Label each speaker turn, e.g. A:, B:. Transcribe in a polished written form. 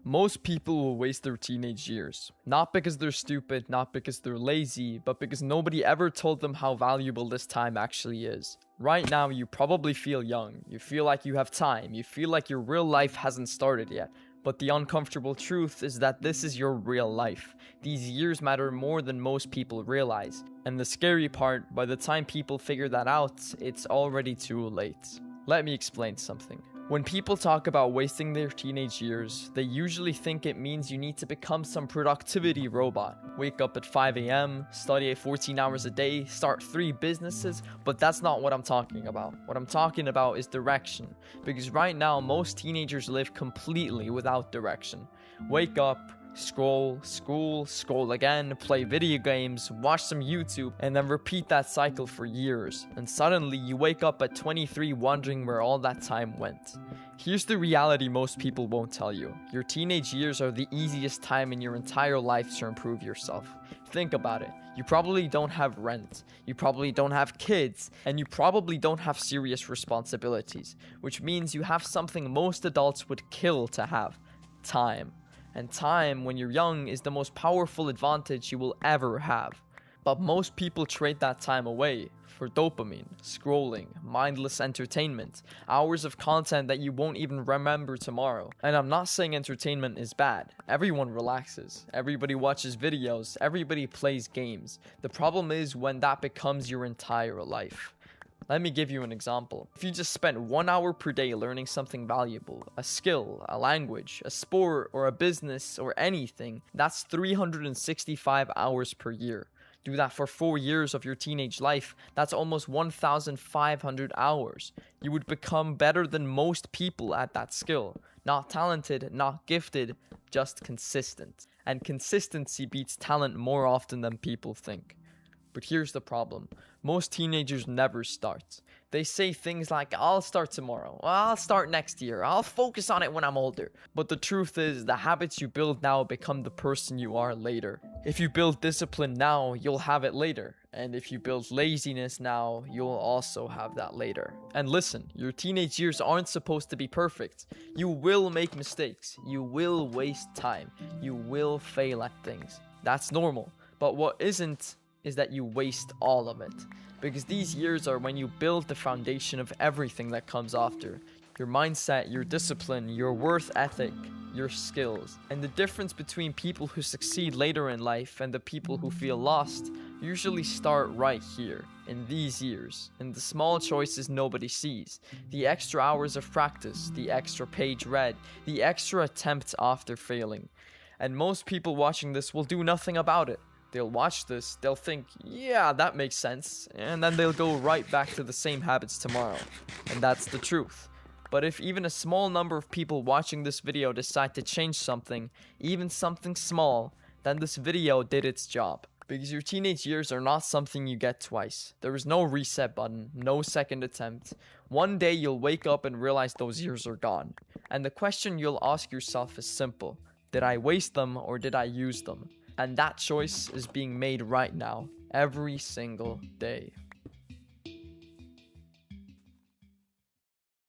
A: Most people will waste their teenage years, not because they're stupid, not because they're lazy, but because nobody ever told them how valuable this time actually is. Right now, you probably feel young, you feel like you have time, you feel like your real life hasn't started yet. But the uncomfortable truth is that this is your real life. These years matter more than most people realize. And the scary part, by the time people figure that out, it's already too late. Let me explain something. When people talk about wasting their teenage years, they usually think it means you need to become some productivity robot. Wake up at 5 a.m., study 14 hours a day, start 3 businesses, but that's not what I'm talking about. What I'm talking about is direction, because right now most teenagers live completely without direction. Wake up, scroll, school, scroll again, play video games, watch some YouTube, and then repeat that cycle for years. And suddenly you wake up at 23 wondering where all that time went. Here's the reality most people won't tell you. Your teenage years are the easiest time in your entire life to improve yourself. Think about it. You probably don't have rent, you probably don't have kids, and you probably don't have serious responsibilities, which means you have something most adults would kill to have: time. And time, when you're young, is the most powerful advantage you will ever have. But most people trade that time away for dopamine, scrolling, mindless entertainment, hours of content that you won't even remember tomorrow. And I'm not saying entertainment is bad. Everyone relaxes, everybody watches videos, everybody plays games. The problem is when that becomes your entire life. Let me give you an example. If you just spent 1 hour per day learning something valuable, a skill, a language, a sport, or a business, or anything, that's 365 hours per year. Do that for 4 years of your teenage life, that's almost 1,500 hours. You would become better than most people at that skill. Not talented, not gifted, just consistent. And consistency beats talent more often than people think. But here's the problem. Most teenagers never start. They say things like, I'll start tomorrow, I'll start next year, I'll focus on it when I'm older. But the truth is, the habits you build now become the person you are later. If you build discipline now, you'll have it later. And if you build laziness now, you'll also have that later. And listen, your teenage years aren't supposed to be perfect. You will make mistakes. You will waste time. You will fail at things. That's normal. But what isn't is that you waste all of it. Because these years are when you build the foundation of everything that comes after. Your mindset, your discipline, your worth ethic, your skills. And the difference between people who succeed later in life and the people who feel lost usually start right here, in these years, in the small choices nobody sees, the extra hours of practice, the extra page read, the extra attempts after failing. And most people watching this will do nothing about it. They'll watch this, they'll think, yeah, that makes sense, and then they'll go right back to the same habits tomorrow. And that's the truth. But if even a small number of people watching this video decide to change something, even something small, then this video did its job. Because your teenage years are not something you get twice. There is no reset button, no second attempt. One day you'll wake up and realize those years are gone. And the question you'll ask yourself is simple. Did I waste them or did I use them? And that choice is being made right now, every single day.